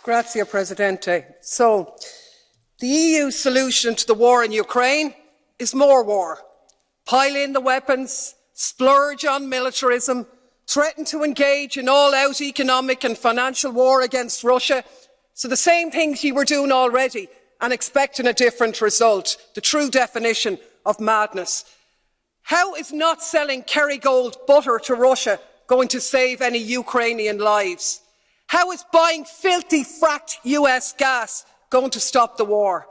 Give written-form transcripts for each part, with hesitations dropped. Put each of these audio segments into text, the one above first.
Grazie, Presidente. So, the EU solution to the war in Ukraine is more war. Pile in the weapons, splurge on militarism, threaten to engage in all-out economic and financial war against Russia. So the same things you were doing already and expecting a different result. The true definition of madness. How is not selling Kerrygold butter to Russia going to save any Ukrainian lives? How is buying filthy fracked US gas going to stop the war?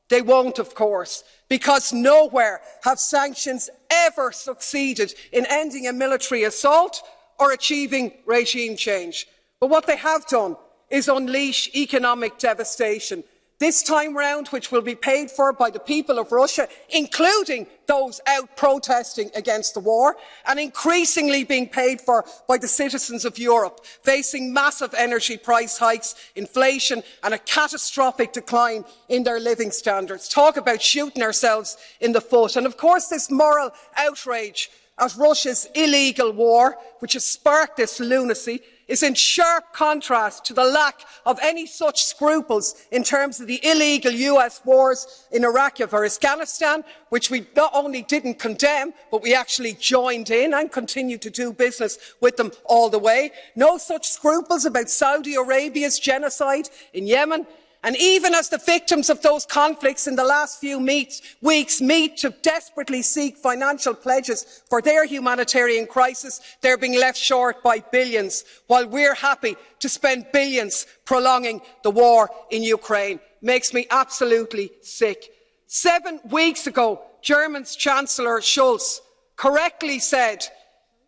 They won't, of course, because nowhere have sanctions ever succeeded in ending a military assault or achieving regime change. But what they have done is unleash economic devastation, this time round which will be paid for by the people of Russia, including those out protesting against the war, and increasingly being paid for by the citizens of Europe, facing massive energy price hikes, inflation and a catastrophic decline in their living standards. Talk about shooting ourselves in the foot. And of course this moral outrage at Russia's illegal war, which has sparked this lunacy, is in sharp contrast to the lack of any such scruples in terms of the illegal US wars in Iraq or Afghanistan, which we not only didn't condemn, but we actually joined in and continue to do business with them all the way. No such scruples about Saudi Arabia's genocide in Yemen. And even as the victims of those conflicts in the last few weeks meet to desperately seek financial pledges for their humanitarian crisis, they're being left short by billions, while we're happy to spend billions prolonging the war in Ukraine. Makes me absolutely sick. 7 weeks ago, German's Chancellor Scholz correctly said,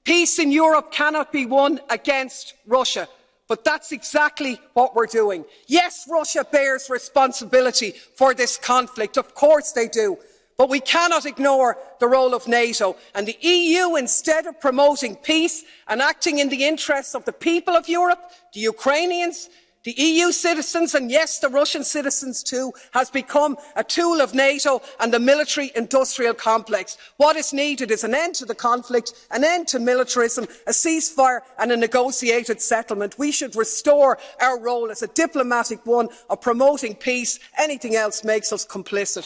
peace in Europe cannot be won against Russia. But that's exactly what we're doing. Yes, Russia bears responsibility for this conflict. Of course they do. But we cannot ignore the role of NATO. And the EU, instead of promoting peace and acting in the interests of the people of Europe, the Ukrainians, the EU citizens, and yes, the Russian citizens too, has become a tool of NATO and the military-industrial complex. What is needed is an end to the conflict, an end to militarism, a ceasefire and a negotiated settlement. We should restore our role as a diplomatic one of promoting peace. Anything else makes us complicit.